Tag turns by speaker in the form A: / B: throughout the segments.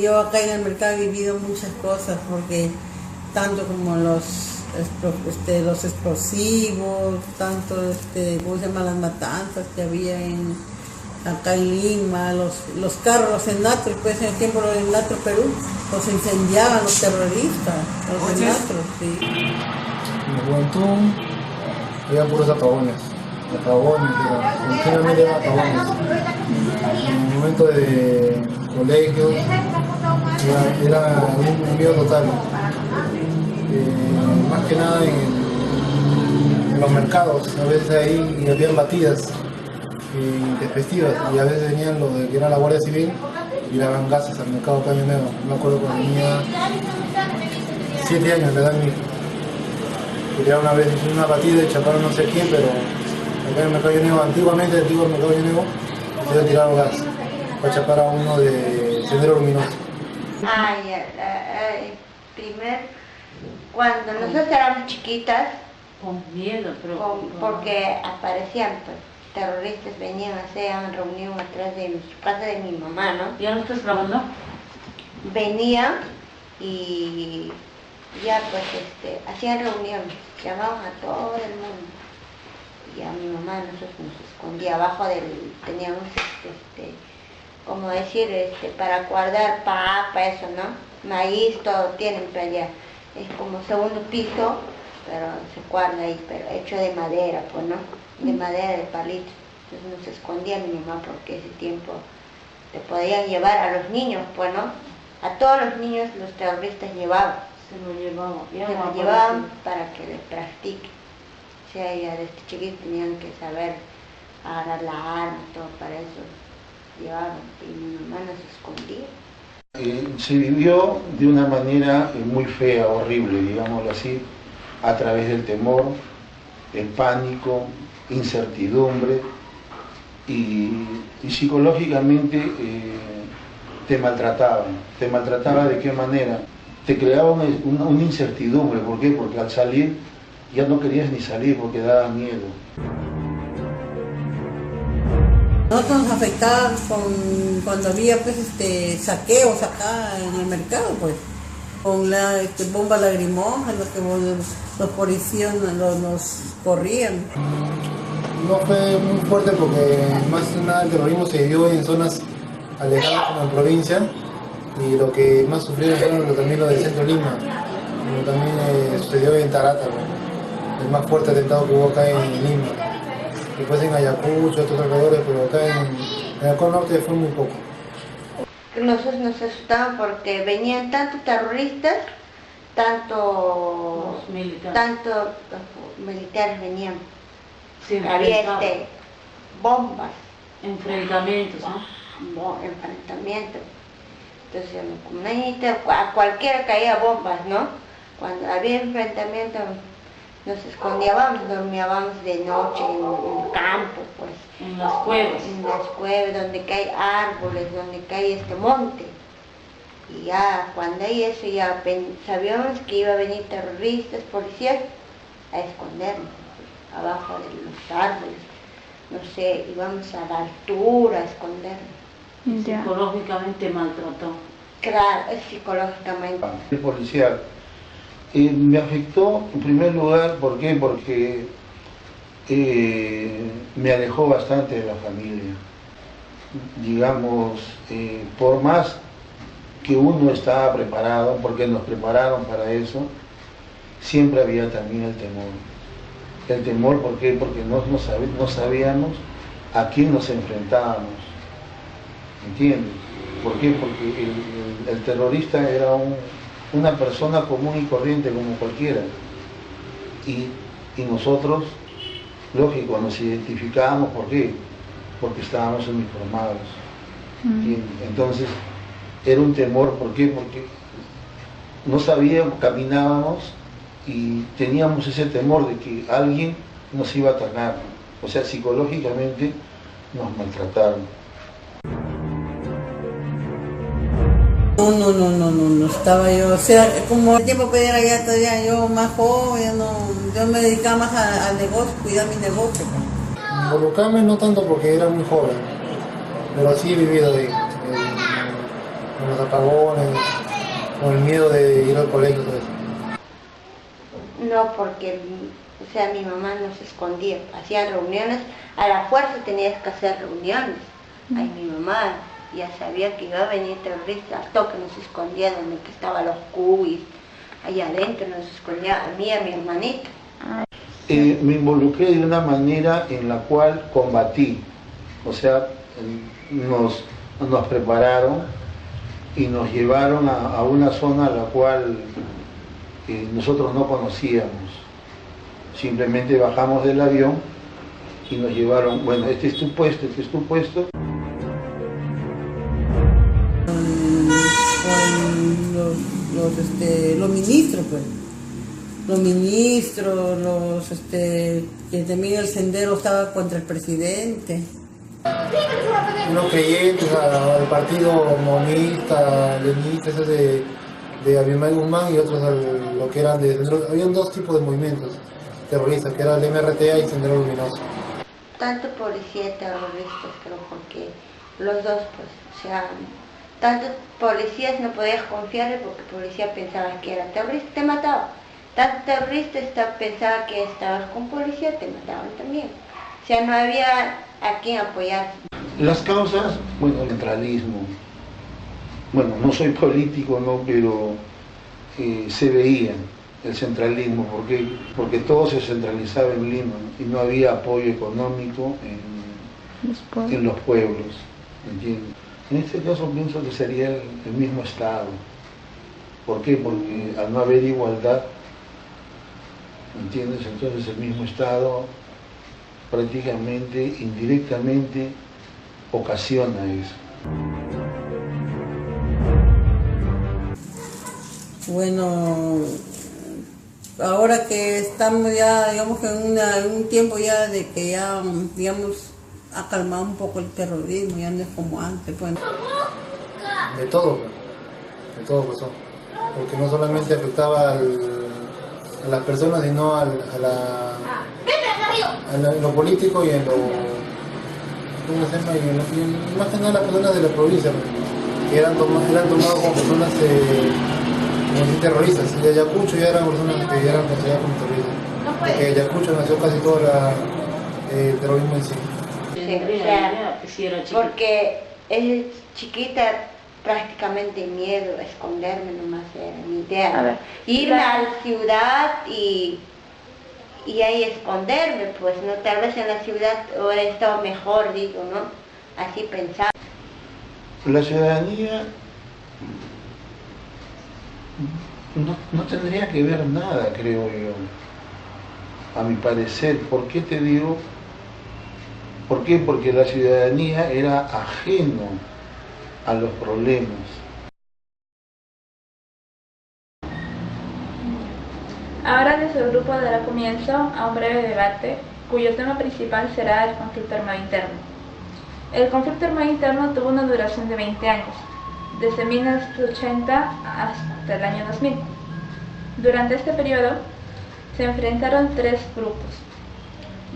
A: yo acá en el mercado he vivido muchas cosas, porque tanto como los explosivos, tanto ¿cómo se llama? Las matanzas que había acá en Lima, los carros, los Enatros, pues en el tiempo los Enatros Perú, los incendiaban los terroristas, los Enatros, sí.
B: En la juventud había puros apagones, continuamente eran apagones. En el momento de colegio era un miedo total. Más que nada en los mercados, a veces ahí había batidas intempestivas y a veces venían los de que era la Guardia Civil y daban gases al mercado Caño Nuevo. Me acuerdo cuando tenía 7 años de edad mi hijo. Quería una vez hice una batida y chaparon no sé quién, pero acá en el mercado Nuevo, antiguamente el mercado Nuevo, se había tirado gas para chapar a uno de Sendero Luminoso.
C: Cuando nosotros éramos chiquitas,
D: con miedo,
C: porque aparecían pues, terroristas, venían, hacían reunión atrás de casa de mi mamá, ¿no?
D: ¿Ya lo estás grabando?
C: Venían y ya pues hacían reuniones, llamaban a todo el mundo. Y a mi mamá nosotros nos escondía abajo teníamos como decir, para guardar papa, eso, ¿no? Maíz, todo tienen para allá. Es como segundo piso, pero se guarda ahí, pero hecho de madera, pues, ¿no? De madera, de palitos. Entonces nos escondía mi mamá porque ese tiempo te podían llevar a los niños, pues, ¿no? A todos los niños los terroristas llevaban.
D: Se lo llevaban.
C: Para que les practiquen. O sea, ya desde chiquitos tenían que saber agarrar la arma, todo para eso llevaban. Y mi mamá nos escondía.
E: Se vivió de una manera muy fea, horrible, digámoslo así, a través del temor, el pánico, incertidumbre y psicológicamente te maltrataban. ¿Te maltrataba de qué manera? Te creaban una incertidumbre. ¿Por qué? Porque al salir ya no querías ni salir porque daba miedo.
A: Nosotros nos afectaban cuando había pues, saqueos acá en el mercado, pues, con la bomba lagrimógena, que los policías nos corrían.
B: No fue muy fuerte porque más que nada el terrorismo se dio en zonas alejadas como en provincia y lo que más sufrieron fueron también los del centro de Lima, como también sucedió en Tarata, el más fuerte atentado que hubo acá en Lima. Después en Ayacucho, otros alrededores, pero acá en el norte fue muy poco.
C: Nosotros nos asustaban porque venían tantos terroristas, tanto militares venían.
D: Sí,
C: había bombas.
D: Enfrentamientos, ¿no?
C: Enfrentamientos. Entonces, como a cualquiera caía bombas, ¿no? Cuando había enfrentamientos, nos escondíamos, dormíamos de noche en el campo, pues.
D: En las cuevas.
C: En las cuevas, donde cae árboles, donde cae monte. Y ya, cuando hay eso, ya sabíamos que iba a venir terroristas, policías, a escondernos, abajo de los árboles. No sé, íbamos a la altura a escondernos.
D: Ya. Psicológicamente maltrató.
C: Claro, psicológicamente.
E: El policial me afectó en primer lugar, ¿por qué? Porque me alejó bastante de la familia. Digamos, por más que uno estaba preparado, porque nos prepararon para eso, siempre había también el temor. El temor, ¿por qué? Porque no sabíamos a quién nos enfrentábamos. ¿Entiendes? ¿Por qué? Porque el terrorista era una persona común y corriente como cualquiera. Y nosotros, lógico, nos identificábamos, ¿por qué? Porque estábamos uniformados. Entonces, era un temor, ¿por qué? Porque no sabíamos, caminábamos y teníamos ese temor de que alguien nos iba a atacar. O sea, psicológicamente nos maltrataron.
A: No estaba yo, o sea, como el tiempo que era ya todavía yo más joven, yo me dedicaba más al negocio, cuidar mi negocio.
B: Involucrarme no tanto porque era muy joven, pero sí he vivido ahí. con los apagones, con el miedo de ir al colegio, todo eso.
C: No, porque, o sea, mi mamá nos escondía, hacía reuniones, a la fuerza tenías que hacer reuniones. Ay, mi mamá ya sabía que iba a venir terrorista, al toque nos escondía donde que estaban los cubis, allá adentro nos escondía a mí y a mi hermanita.
E: Me involucré de una manera en la cual combatí, o sea, nos prepararon y nos llevaron a una zona a la cual nosotros no conocíamos. Simplemente bajamos del avión y nos llevaron, bueno, este es tu puesto, este es tu puesto.
A: Con los ministros, pues. Los ministros, que también el sendero estaba contra el presidente.
B: Unos creyentes al partido monista, lenista, esos de Abimael Guzmán, y otros lo que eran de Sendero. Habían dos tipos de movimientos terroristas, que era el MRTA y Sendero Luminoso.
C: Tanto policía y terroristas, creo, porque los dos, pues, o sea, tanto policías no podías confiar porque el policía pensaba que era terrorista, te mataba. Tanto terrorista pensaba que estabas con policía, te mataban también. O sea, no había a quien apoyar.
E: Las causas, bueno, el centralismo. Bueno, no soy político, no, pero se veía el centralismo, porque todo se centralizaba en Lima y no había apoyo económico en los pueblos, ¿entiendes? En este caso pienso que sería el mismo Estado. ¿Por qué? Porque al no haber igualdad, ¿entiendes? Entonces el mismo Estado prácticamente, indirectamente, ocasiona eso.
A: Bueno, ahora que estamos ya, digamos que en un tiempo ya de que ya, digamos, ha calmado un poco el terrorismo, ya no es como antes, pues.
B: De todo pasó. Porque no solamente afectaba a las personas, sino en lo político y en lo, ¿cómo se llama? Y más que nada las personas de la provincia, que eran tomados como personas como terroristas. De Ayacucho ya eran personas que eran consideradas como terroristas. Porque Ayacucho nació casi todo el terrorismo en sí.
C: Porque es chiquita, prácticamente miedo, esconderme nomás era mi idea. Irme a la ciudad y ahí esconderme, pues, ¿no? Tal vez en la ciudad hubiera estado mejor, digo, ¿no? Así pensaba.
E: La ciudadanía no tendría que ver nada, creo yo, a mi parecer. ¿Por qué te digo? ¿Por qué? Porque la ciudadanía era ajeno a los problemas.
F: Ahora desde el grupo dará comienzo a un breve debate cuyo tema principal será el conflicto armado interno. El conflicto armado interno tuvo una duración de 20 años, desde 1980 hasta el año 2000. Durante este periodo se enfrentaron tres grupos,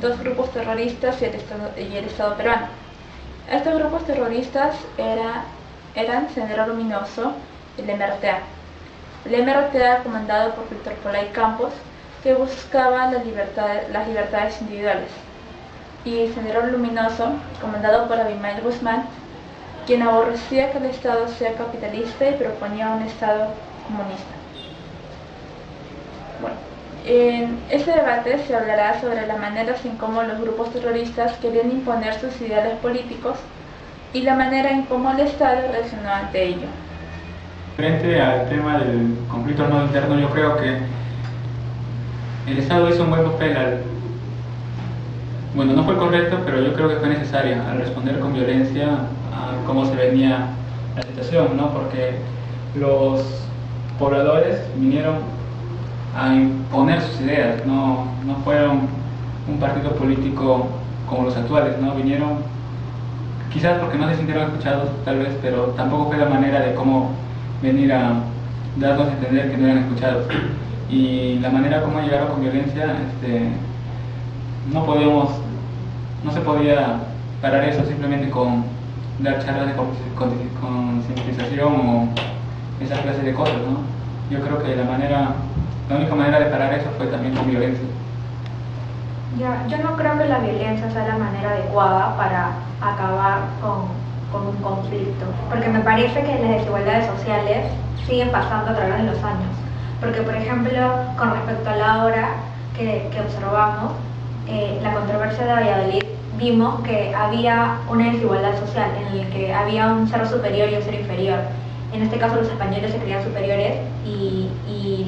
F: dos grupos terroristas y el Estado peruano. Estos grupos terroristas eran Sendero Luminoso y el MRTA. El MRTA comandado por Víctor Polay Campos, que buscaba las libertades individuales, y Sendero Luminoso, comandado por Abimael Guzmán, quien aborrecía que el Estado sea capitalista y proponía un Estado comunista. Bueno, en este debate se hablará sobre las maneras en cómo los grupos terroristas querían imponer sus ideales políticos y la manera en cómo el Estado reaccionó ante ello.
G: Frente al tema del conflicto armado interno, yo creo que el Estado hizo un buen papel bueno, no fue correcto, pero yo creo que fue necesaria al responder con violencia a cómo se venía la situación, ¿no? Porque los pobladores vinieron a imponer sus ideas, no fueron un partido político como los actuales, ¿no? Vinieron quizás porque no se sintieron escuchados, tal vez, pero tampoco fue la manera de cómo venir a darnos a entender que no eran escuchados. Y la manera como llegaron con violencia, no se podía parar eso simplemente con dar charlas de concientización o esa clase de cosas, ¿no? Yo creo que la única manera de parar eso fue también con violencia.
H: Yo no creo que la violencia sea la manera adecuada para acabar con un conflicto, porque me parece que las desigualdades sociales siguen pasando a través de los años. Porque, por ejemplo, con respecto a la obra que observamos, la controversia de Valladolid, vimos que había una desigualdad social en la que había un ser superior y un ser inferior. En este caso los españoles se creían superiores y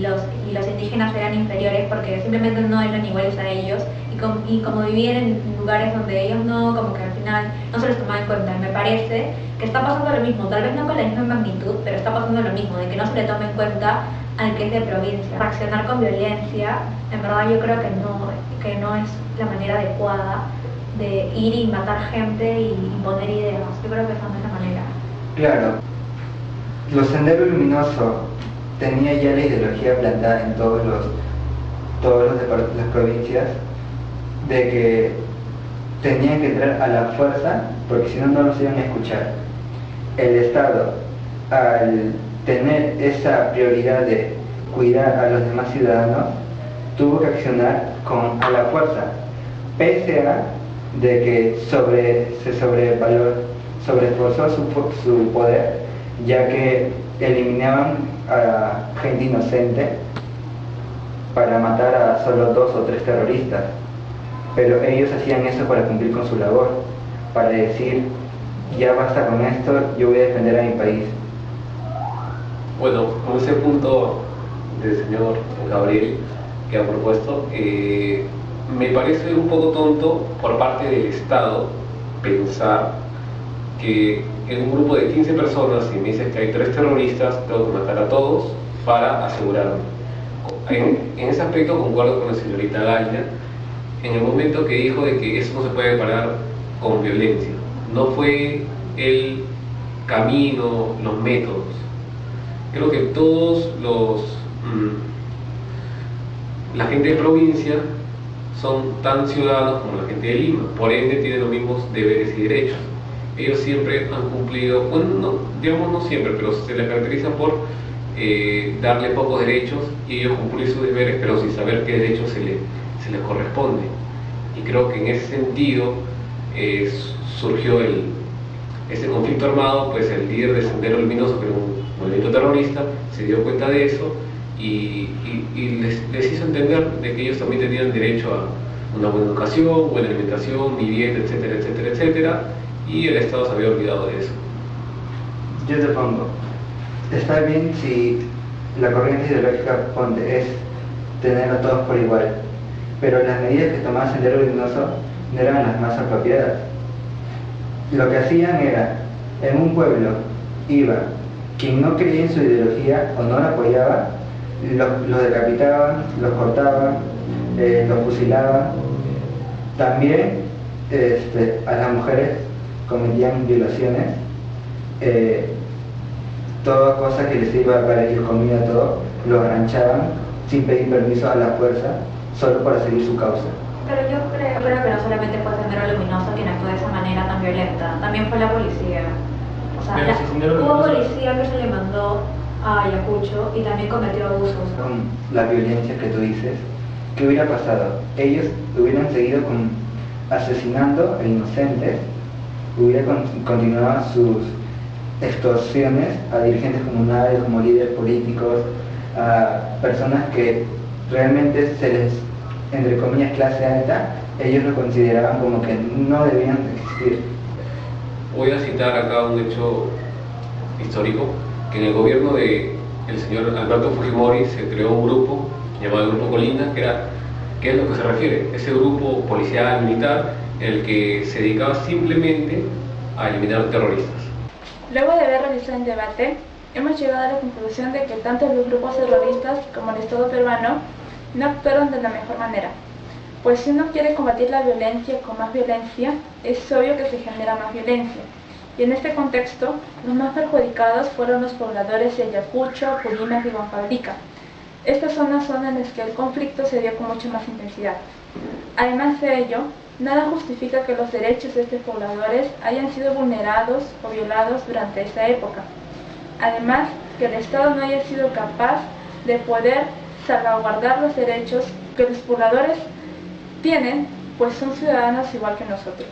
H: los indígenas eran inferiores porque simplemente no eran iguales a ellos y como vivían en lugares donde ellos no, como que al final no se les tomaba en cuenta. Y me parece que está pasando lo mismo, tal vez no con la misma magnitud, pero está pasando lo mismo, de que no se le tome en cuenta al que es de provincia. Reaccionar con violencia, en verdad yo creo que no es la manera adecuada de ir y matar gente y imponer ideas. Yo creo que esa no es la manera.
I: Claro, los Senderos Luminosos tenía ya la ideología plantada en todas las provincias de que tenían que entrar a la fuerza porque si no, no los iban a escuchar. El Estado, al tener esa prioridad de cuidar a los demás ciudadanos, tuvo que accionar a la fuerza, pese a de que se sobreesforzó su poder, ya que eliminaban a gente inocente para matar a solo 2 o 3 terroristas, pero ellos hacían eso para cumplir con su labor, para decir, ya basta con esto, yo voy a defender a mi país.
J: Bueno, con ese punto del señor Gabriel que ha propuesto, me parece un poco tonto por parte del Estado pensar que en un grupo de 15 personas, si me dices que hay 3 terroristas, tengo que matar a todos para asegurarme. En ese aspecto concuerdo con la señorita Galia, en el momento que dijo de que eso no se puede parar con violencia. No fue el camino, los métodos. Creo que todos la gente de provincia son tan ciudadanos como la gente de Lima, por ende tienen los mismos deberes y derechos. Ellos siempre han cumplido, bueno, no, digamos no siempre, pero se les caracteriza por darle pocos derechos y ellos cumplir sus deberes, pero sin saber qué derechos se les corresponde. Y creo que en ese sentido surgió ese conflicto armado, pues el líder de Sendero Luminoso, que era un movimiento terrorista, se dio cuenta de eso y les hizo entender de que ellos también tenían derecho a una buena educación, buena alimentación, vivienda, etcétera, etcétera, etcétera, y el Estado se había olvidado de eso.
I: Yo te pongo, está bien si la corriente ideológica es tener a todos por igual, pero las medidas que tomaba Sendero Luminoso no eran las más apropiadas. Lo que hacían era, en un pueblo iba quien no creía en su ideología o no la apoyaba, los decapitaban, los cortaban, los fusilaban. También a las mujeres cometían violaciones, toda cosa que les iba para ellos, comida, todo, los arranchaban sin pedir permiso a la fuerza, solo para seguir su causa.
H: Pero yo creo que no solamente fue Sendero Luminoso quien actuó de esa manera tan violenta, también fue la policía. O sea, hubo policía que se le mandó a Ayacucho y también cometió abusos.
I: Con la violencia que tú dices, ¿qué hubiera pasado? Ellos hubieran seguido asesinando a inocentes, hubieran continuado sus extorsiones a dirigentes comunales, como líderes políticos, a personas que realmente se les, entre comillas, clase alta, ellos lo consideraban como que no debían existir.
J: Voy a citar acá un hecho histórico, que en el gobierno del señor Alberto Fujimori se creó un grupo llamado el Grupo Colina, que es lo que se refiere, ese grupo policial, militar, en el que se dedicaba simplemente a eliminar terroristas.
F: Luego de haber realizado el debate, hemos llegado a la conclusión de que tanto los grupos terroristas como el Estado peruano no actuaron de la mejor manera, pues si uno quiere combatir la violencia con más violencia, es obvio que se genera más violencia. Y en este contexto, los más perjudicados fueron los pobladores de Ayacucho, Purímac y Huancavelica. Estas son las zonas en las que el conflicto se dio con mucha más intensidad. Además de ello, nada justifica que los derechos de estos pobladores hayan sido vulnerados o violados durante esta época. Además, que el Estado no haya sido capaz de poder salvaguardar los derechos que los pobladores tienen, pues son ciudadanos igual que nosotros.